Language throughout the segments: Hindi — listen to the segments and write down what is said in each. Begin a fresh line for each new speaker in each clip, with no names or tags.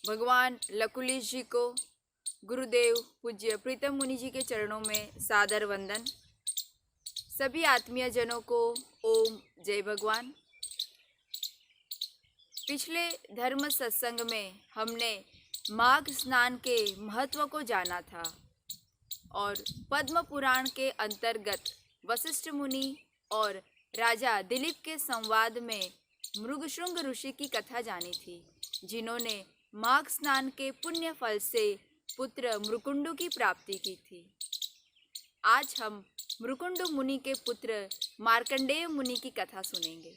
भगवान लकुलिश जी को गुरुदेव पूज्य प्रीतम मुनि जी के चरणों में सादर वंदन। सभी आत्मीय जनों को ओम जय भगवान। पिछले धर्म सत्संग में हमने माघ स्नान के महत्व को जाना था और पद्म पुराण के अंतर्गत वशिष्ठ मुनि और राजा दिलीप के संवाद में मृगशृंग ऋषि की कथा जानी थी, जिन्होंने माघ स्नान के पुण्य फल से पुत्र मृकुंडु की प्राप्ति की थी। आज हम मृकुंडु मुनि के पुत्र मार्कंडेय मुनि की कथा सुनेंगे।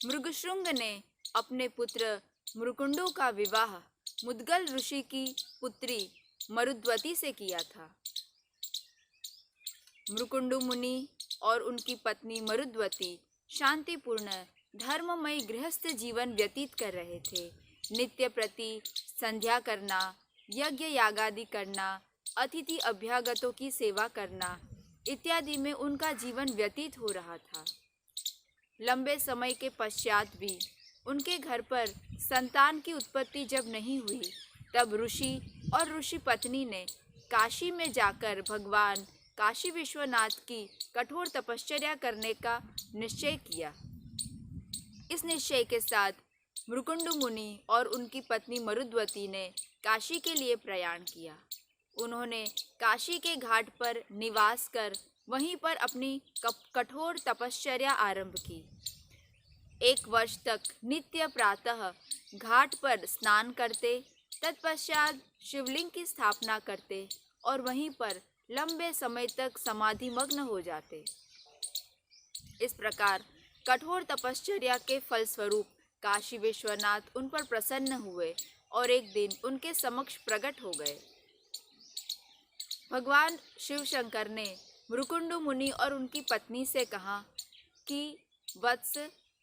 मृगशृंग ने अपने पुत्र मृकुंडु का विवाह मुद्गल ऋषि की पुत्री मरुद्वती से किया था। मृकुंडु मुनि और उनकी पत्नी मरुद्वती शांतिपूर्ण धर्ममय गृहस्थ जीवन व्यतीत कर रहे थे। नित्य प्रति संध्या करना, यज्ञ यागादि करना, अतिथि अभ्यागतों की सेवा करना इत्यादि में उनका जीवन व्यतीत हो रहा था। लंबे समय के पश्चात भी उनके घर पर संतान की उत्पत्ति जब नहीं हुई, तब ऋषि और ऋषि पत्नी ने काशी में जाकर भगवान काशी विश्वनाथ की कठोर तपश्चर्या करने का निश्चय किया। इस निश्चय के साथ मृकुंडु मुनि और उनकी पत्नी मरुद्वती ने काशी के लिए प्रयाण किया। उन्होंने काशी के घाट पर निवास कर वहीं पर अपनी कठोर तपश्चर्या आरंभ की। 1 वर्ष तक नित्य प्रातः घाट पर स्नान करते, तत्पश्चात शिवलिंग की स्थापना करते और वहीं पर लंबे समय तक समाधि मग्न हो जाते। इस प्रकार कठोर तपश्चर्या के फलस्वरूप काशी विश्वनाथ उन पर प्रसन्न हुए और एक दिन उनके समक्ष प्रकट हो गए। भगवान शिव शंकर ने मृकुंडु मुनि और उनकी पत्नी से कहा कि वत्स,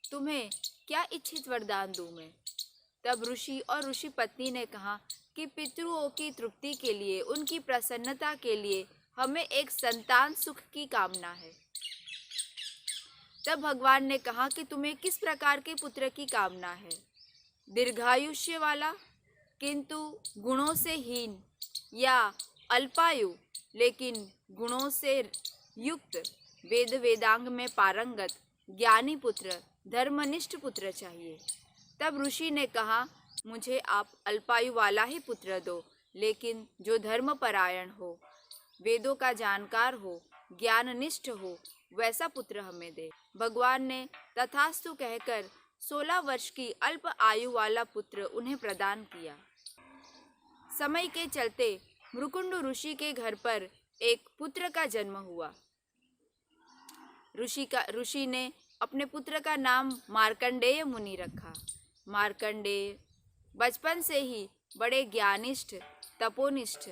तुम्हें क्या इच्छित वरदान दूं मैं? तब ऋषि और ऋषि पत्नी ने कहा कि पितृओं की तृप्ति के लिए, उनकी प्रसन्नता के लिए हमें एक संतान सुख की कामना है। तब भगवान ने कहा कि तुम्हें किस प्रकार के पुत्र की कामना है? दीर्घायुष्य वाला किंतु गुणों से हीन, या अल्पायु लेकिन गुणों से युक्त, वेद वेदांग में पारंगत, ज्ञानी पुत्र, धर्मनिष्ठ पुत्र चाहिए। तब ऋषि ने कहा, मुझे आप अल्पायु वाला ही पुत्र दो, लेकिन जो धर्मपरायण हो, वेदों का जानकार हो, ज्ञाननिष्ठ हो, वैसा पुत्र हमें दे। भगवान ने तथास्तु कहकर 16 वर्ष की अल्प आयु वाला पुत्र उन्हें प्रदान किया। समय के चलते मृकुंडु ऋषि के घर पर एक पुत्र का जन्म हुआ। ऋषि ने अपने पुत्र का नाम मार्कंडेय मुनि रखा। मार्कंडेय बचपन से ही बड़े ज्ञानिष्ठ, तपोनिष्ठ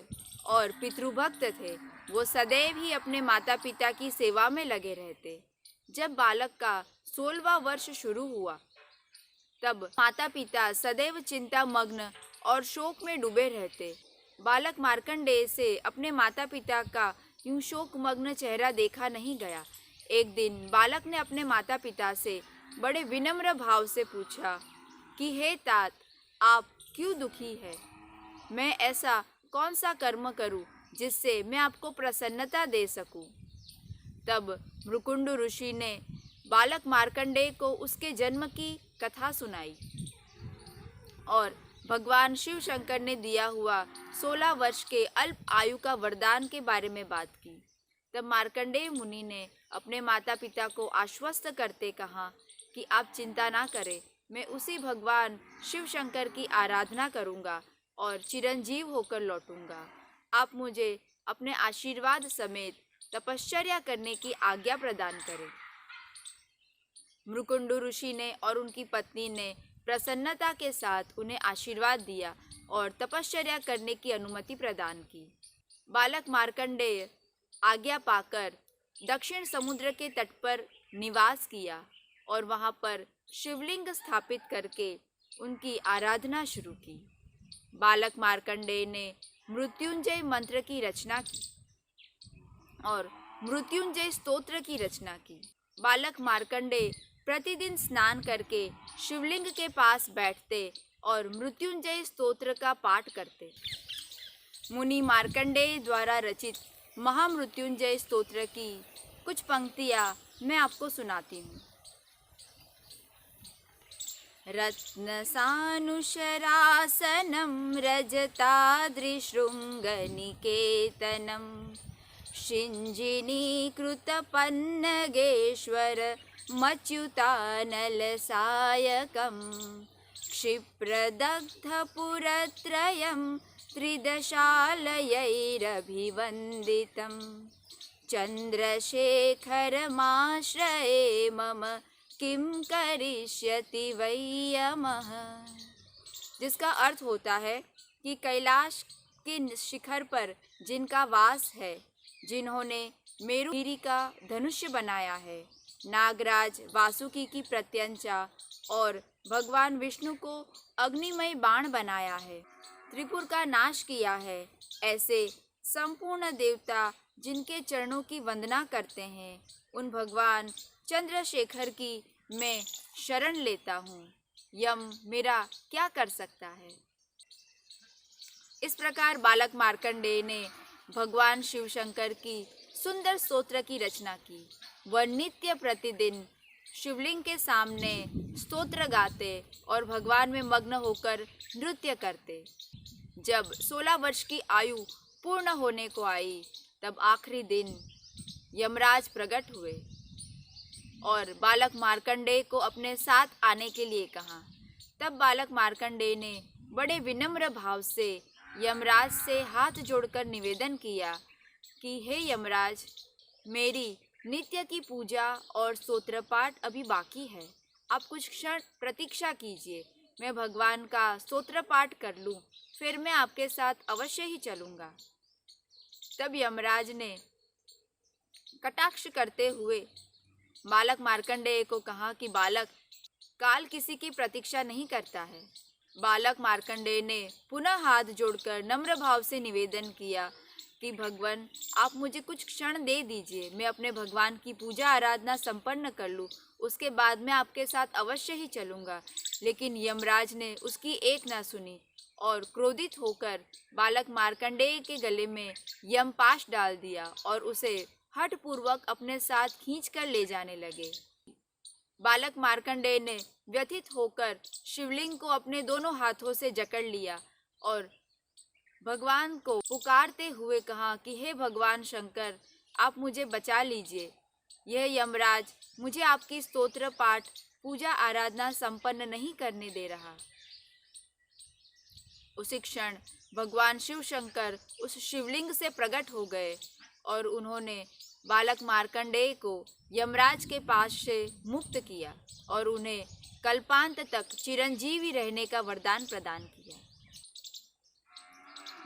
और पितृभक्त थे। वो सदैव ही अपने माता पिता की सेवा में लगे रहते। जब बालक का 16वां वर्ष शुरू हुआ, तब माता पिता सदैव चिंता मग्न और शोक में डूबे रहते। बालक मार्कंडेय से अपने माता पिता का यूं शोकमग्न चेहरा देखा नहीं गया। एक दिन बालक ने अपने माता पिता से बड़े विनम्र भाव से पूछा कि हे तात, आप क्यों दुखी है? मैं ऐसा कौन सा कर्म करूं जिससे मैं आपको प्रसन्नता दे सकूं? तब मृकुंडु ऋषि ने बालक मार्कंडेय को उसके जन्म की कथा सुनाई और भगवान शिव शंकर ने दिया हुआ 16 वर्ष के अल्प आयु का वरदान के बारे में बात की। तब मार्कंडेय मुनि ने अपने माता पिता को आश्वस्त करते कहा कि आप चिंता ना करें, मैं उसी भगवान शिव शंकर की आराधना करूंगा और चिरंजीव होकर लौटूंगा। आप मुझे अपने आशीर्वाद समेत तपश्चर्या करने की आज्ञा प्रदान करें। मृकुंडु ऋषि ने और उनकी पत्नी ने प्रसन्नता के साथ उन्हें आशीर्वाद दिया और तपश्चर्या करने की अनुमति प्रदान की। बालक मार्कंडेय आज्ञा पाकर दक्षिण समुद्र के तट पर निवास किया और वहां पर शिवलिंग स्थापित करके उनकी आराधना शुरू की। बालक मार्कंडेय ने मृत्युंजय मंत्र की रचना की और मृत्युंजय स्तोत्र की रचना की। बालक मार्कंडेय प्रतिदिन स्नान करके शिवलिंग के पास बैठते और मृत्युंजय स्तोत्र का पाठ करते। मुनि मार्कंडेय द्वारा रचित महामृत्युंजय स्तोत्र की कुछ पंक्तियाँ मैं आपको सुनाती हूँ। रत्नसानुशरासनं रजताद्रिशृङ्गनिकेतनं शिञ्जिनीकृतपन्नगेश्वरमच्युतानलसायकं क्षिप्रदग्धपुरत्रयं त्रिदशालयैरभिवन्दितं चन्द्रशेखरमाश्रये मम किम करिष्यति वै यमः। जिसका अर्थ होता है कि कैलाश के शिखर पर जिनका वास है, जिन्होंने मेरुगिरी का धनुष्य बनाया है, नागराज वासुकी की प्रत्यंचा और भगवान विष्णु को अग्निमय बाण बनाया है, त्रिपुर का नाश किया है, ऐसे संपूर्ण देवता जिनके चरणों की वंदना करते हैं, उन भगवान चंद्रशेखर की मैं शरण लेता हूँ। यम मेरा क्या कर सकता है। इस प्रकार बालक मार्कंडेय ने भगवान शिव शंकर की सुंदर स्तोत्र की रचना की। वह नित्य प्रतिदिन शिवलिंग के सामने स्तोत्र गाते और भगवान में मग्न होकर नृत्य करते। जब 16 वर्ष की आयु पूर्ण होने को आई, तब आखिरी दिन यमराज प्रकट हुए और बालक मार्कंडेय को अपने साथ आने के लिए कहा। तब बालक मार्कंडेय ने बड़े विनम्र भाव से यमराज से हाथ जोड़कर निवेदन किया कि हे यमराज, मेरी नित्य की पूजा और स्तोत्र पाठ अभी बाकी है। आप कुछ क्षण प्रतीक्षा कीजिए, मैं भगवान का स्तोत्र पाठ कर लूँ, फिर मैं आपके साथ अवश्य ही चलूँगा। तब यमराज ने कटाक्ष करते हुए बालक मार्कंडेय को कहा कि बालक, काल किसी की प्रतीक्षा नहीं करता है। बालक मार्कंडेय ने पुनः हाथ जोड़कर नम्र भाव से निवेदन किया कि भगवान, आप मुझे कुछ क्षण दे दीजिए, मैं अपने भगवान की पूजा आराधना संपन्न कर लूँ, उसके बाद मैं आपके साथ अवश्य ही चलूँगा। लेकिन यमराज ने उसकी एक ना सुनी और क्रोधित होकर बालक मार्कंडेय के गले में यमपाश डाल दिया और उसे हठपूर्वक अपने साथ खींचकर ले जाने लगे। बालक मार्कंडेय ने व्यथित होकर शिवलिंग को अपने दोनों हाथों से जकड़ लिया और भगवान को पुकारते हुए कहा कि हे भगवान शंकर, आप मुझे बचा लीजिए। यह यमराज मुझे आपकी स्तोत्र पाठ पूजा आराधना संपन्न नहीं करने दे रहा। उसी क्षण भगवान शिव शंकर उस शिवलिंग से प्रकट हो गए और उन्होंने बालक मार्कंडेय को यमराज के पास से मुक्त किया और उन्हें कल्पांत तक चिरंजीवी रहने का वरदान प्रदान किया।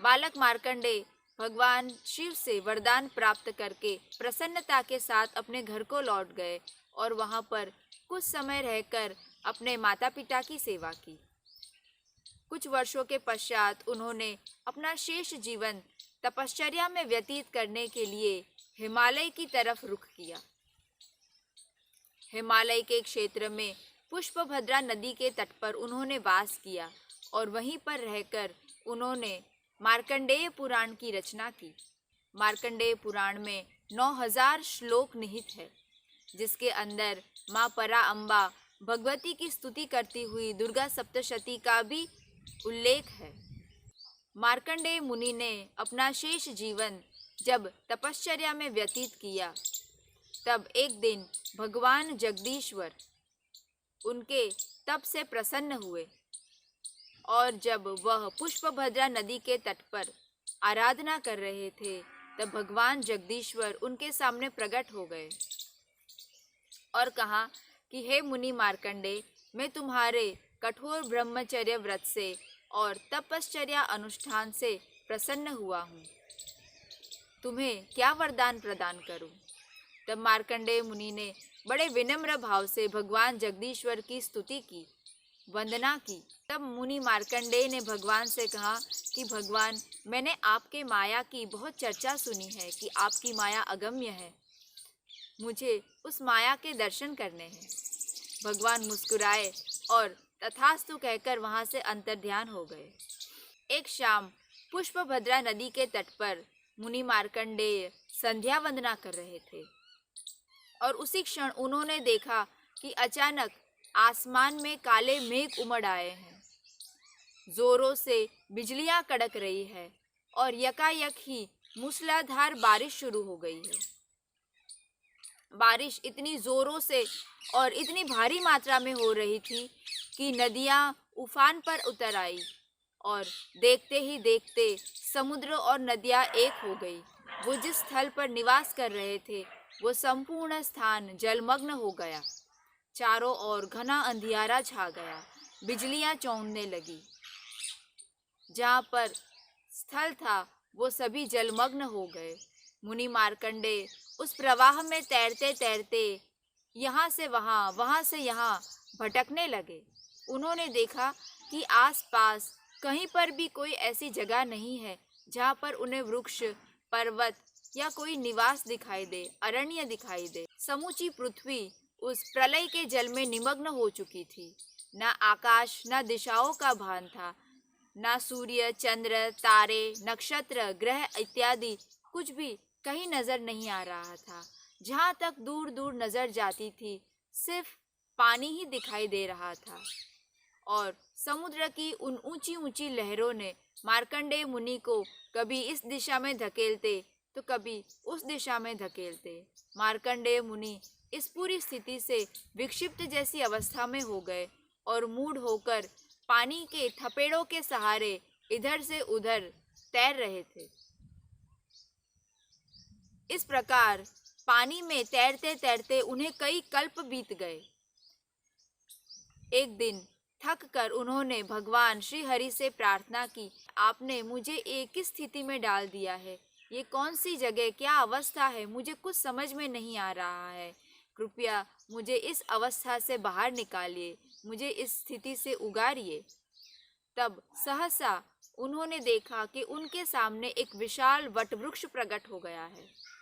बालक मार्कंडेय भगवान शिव से वरदान प्राप्त करके प्रसन्नता के साथ अपने घर को लौट गए और वहां पर कुछ समय रहकर अपने माता पिता की सेवा की। कुछ वर्षों के पश्चात उन्होंने अपना शेष जीवन तपश्चर्या में व्यतीत करने के लिए हिमालय की तरफ रुख किया। हिमालय के क्षेत्र में पुष्पभद्रा नदी के तट पर उन्होंने वास किया और वहीं पर रहकर उन्होंने मार्कंडेय पुराण की रचना की। मार्कंडेय पुराण में 9000 श्लोक निहित है, जिसके अंदर माँ परा अम्बा भगवती की स्तुति करती हुई दुर्गा सप्तशती का भी उल्लेख है। मार्कंडेय मुनि ने अपना शेष जीवन जब तपश्चर्या में व्यतीत किया, तब एक दिन भगवान जगदीश्वर उनके तप से प्रसन्न हुए और जब वह पुष्पभद्रा नदी के तट पर आराधना कर रहे थे, तब भगवान जगदीश्वर उनके सामने प्रकट हो गए और कहा कि हे मुनि मार्कंडेय, मैं तुम्हारे कठोर ब्रह्मचर्य व्रत से और तपश्चर्या अनुष्ठान से प्रसन्न हुआ हूँ। तुम्हें क्या वरदान प्रदान करूं? तब मार्कंडेय मुनि ने बड़े विनम्र भाव से भगवान जगदीश्वर की स्तुति की, वंदना की। तब मुनि मार्कंडेय ने भगवान से कहा कि भगवान, मैंने आपके माया की बहुत चर्चा सुनी है कि आपकी माया अगम्य है, मुझे उस माया के दर्शन करने हैं। भगवान मुस्कुराए और तथास्तु कहकर वहां से अंतर्ध्यान हो गए। एक शाम पुष्पभद्रा नदी के तट पर मुनि मार्कंडेय संध्या वंदना कर रहे थे और उसी क्षण उन्होंने देखा कि अचानक आसमान में काले मेघ उमड़ आए हैं। जोरों से बिजलियां कड़क रही है और यकायक ही मूसलाधार बारिश शुरू हो गई है। बारिश इतनी जोरों से और इतनी भारी मात्रा में हो रही थी कि नदियां उफान पर उतर आई और देखते ही देखते समुद्र और नदियां एक हो गई। वो जिस स्थल पर निवास कर रहे थे वो संपूर्ण स्थान जलमग्न हो गया। चारों ओर घना अंधियारा छा गया, बिजलियां चौंकने लगी। जहाँ पर स्थल था वो सभी जलमग्न हो गए। मुनि मार्कंडेय उस प्रवाह में तैरते तैरते यहाँ से वहाँ, वहाँ से यहाँ भटकने लगे। उन्होंने देखा कि आसपास कहीं पर भी कोई ऐसी जगह नहीं है जहाँ पर उन्हें वृक्ष, पर्वत या कोई निवास दिखाई दे, अरण्य दिखाई दे। समूची पृथ्वी उस प्रलय के जल में निमग्न हो चुकी थी। न आकाश न दिशाओं का भान था, न सूर्य, चंद्र, तारे, नक्षत्र, ग्रह इत्यादि कुछ भी कहीं नजर नहीं आ रहा था। जहाँ तक दूर दूर नजर जाती थी सिर्फ पानी ही दिखाई दे रहा था और समुद्र की उन ऊंची ऊंची लहरों ने मार्कंडेय मुनि को कभी इस दिशा में धकेलते तो कभी उस दिशा में धकेलते। मार्कंडेय मुनि इस पूरी स्थिति से विक्षिप्त जैसी अवस्था में हो गए और मूढ़ होकर पानी के थपेड़ों के सहारे इधर से उधर तैर रहे थे। इस प्रकार पानी में तैरते तैरते उन्हें कई कल्प बीत गए। एक दिन थक कर उन्होंने भगवान श्री हरि से प्रार्थना की, आपने मुझे एक किस स्थिति में डाल दिया है, ये कौन सी जगह, क्या अवस्था है, मुझे कुछ समझ में नहीं आ रहा है। कृपया मुझे इस अवस्था से बाहर निकालिए, मुझे इस स्थिति से उगारिए। तब सहसा उन्होंने देखा कि उनके सामने एक विशाल वटवृक्ष प्रकट हो गया है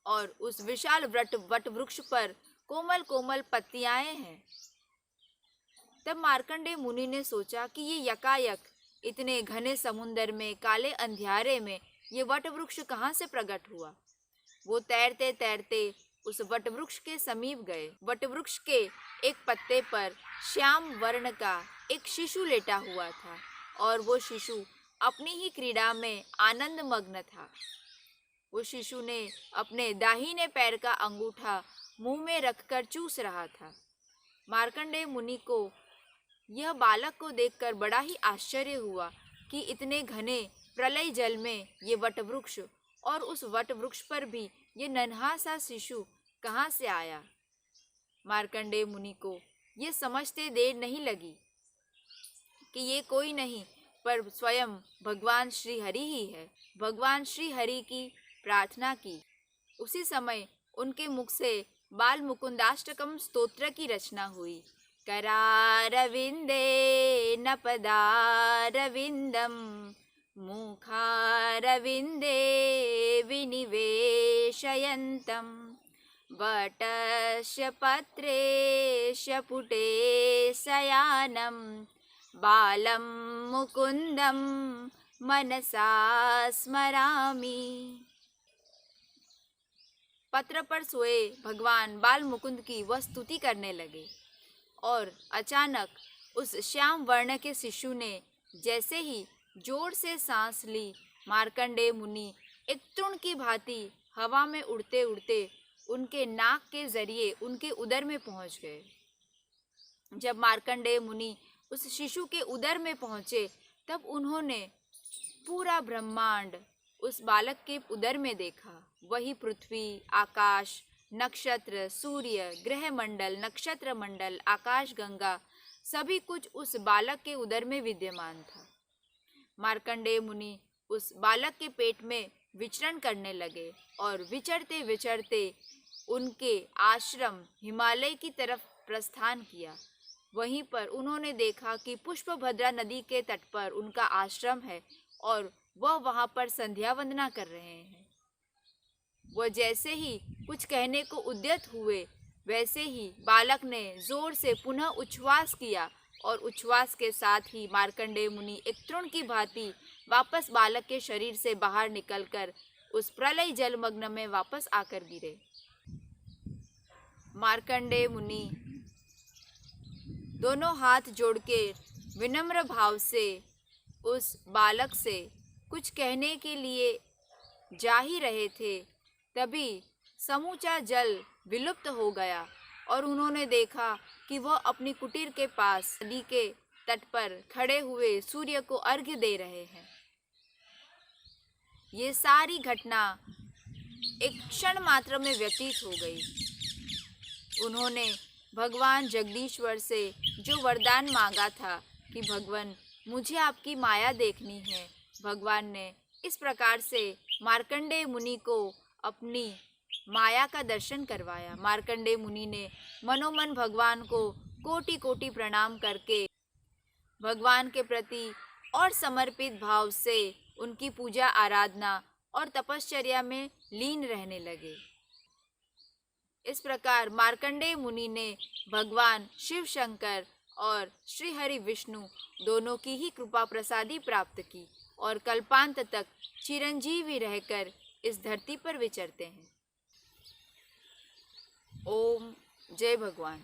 और उस विशाल वटवृक्ष पर कोमल कोमल पत्तियां हैं। तब मार्कंडेय मुनि ने सोचा कि ये यकायक इतने घने समुंदर में, काले अंधियारे में ये वटवृक्ष कहाँ से प्रकट हुआ। वो तैरते तैरते उस वटवृक्ष के समीप गए। वटवृक्ष के एक पत्ते पर श्याम वर्ण का एक शिशु लेटा हुआ था और वो शिशु अपनी ही क्रीड़ा में आनंद मग्न था। वो शिशु ने अपने दाहिने पैर का अंगूठा मुंह में रखकर चूस रहा था। मार्कंडेय मुनि को यह बालक को देखकर बड़ा ही आश्चर्य हुआ कि इतने घने प्रलय जल में ये वटवृक्ष और उस वटवृक्ष पर भी ये नन्हा सा शिशु कहाँ से आया। मार्कंडेय मुनि को ये समझते देर नहीं लगी कि ये कोई नहीं पर स्वयं भगवान श्री हरि ही है। भगवान श्री हरि की प्रार्थना की। उसी समय उनके मुख से बाल मुकुंदाष्टकम स्तोत्र की रचना हुई। करारविंदे न पदारविंदम मुखारविंदे विनिवेशयन्तं वटस्य पत्रेस्य पुटे शयानं बालं मुकुंदं मनसा स्मरामि। पत्र पर सोए भगवान बाल मुकुंद की वह स्तुति करने लगे और अचानक उस श्याम वर्ण के शिशु ने जैसे ही जोर से सांस ली, मार्कंडेय मुनि एक तृण की भांति हवा में उड़ते उड़ते उनके नाक के जरिए उनके उदर में पहुंच गए। जब मार्कंडेय मुनि उस शिशु के उदर में पहुंचे तब उन्होंने पूरा ब्रह्मांड उस बालक के उदर में देखा। वही पृथ्वी, आकाश, नक्षत्र, सूर्य, ग्रह मंडल, नक्षत्र मंडल, आकाश गंगा सभी कुछ उस बालक के उदर में विद्यमान था। मार्कंडेय मुनि उस बालक के पेट में विचरण करने लगे और विचरते विचरते उनके आश्रम हिमालय की तरफ प्रस्थान किया। वहीं पर उन्होंने देखा कि पुष्पभद्रा नदी के तट पर उनका आश्रम है और वह वहाँ पर संध्या वंदना कर रहे हैं। वह जैसे ही कुछ कहने को उद्यत हुए वैसे ही बालक ने जोर से पुनः उच्छ्वास किया और उच्छ्वास के साथ ही मार्कंडेय मुनि एक तृण की भांति वापस बालक के शरीर से बाहर निकलकर उस प्रलय जलमग्न में वापस आकर गिरे। मार्कंडेय मुनि दोनों हाथ जोड़ के विनम्र भाव से उस बालक से कुछ कहने के लिए जा ही रहे थे, तभी समूचा जल विलुप्त हो गया और उन्होंने देखा कि वह अपनी कुटीर के पास नदी के तट पर खड़े हुए सूर्य को अर्घ्य दे रहे हैं। ये सारी घटना एक क्षण मात्र में व्यतीत हो गई। उन्होंने भगवान जगदीश्वर से जो वरदान मांगा था कि भगवान मुझे आपकी माया देखनी है, भगवान ने इस प्रकार से मार्कंडेय मुनि को अपनी माया का दर्शन करवाया। मार्कंडेय मुनि ने मनोमन भगवान को कोटि कोटि प्रणाम करके भगवान के प्रति और समर्पित भाव से उनकी पूजा आराधना और तपश्चर्या में लीन रहने लगे। इस प्रकार मार्कंडेय मुनि ने भगवान शिव शंकर और श्री हरि विष्णु दोनों की ही कृपा प्रसादी प्राप्त की और कल्पांत तक चिरंजीवी रहकर इस धरती पर विचरते हैं। ओम जय भगवान।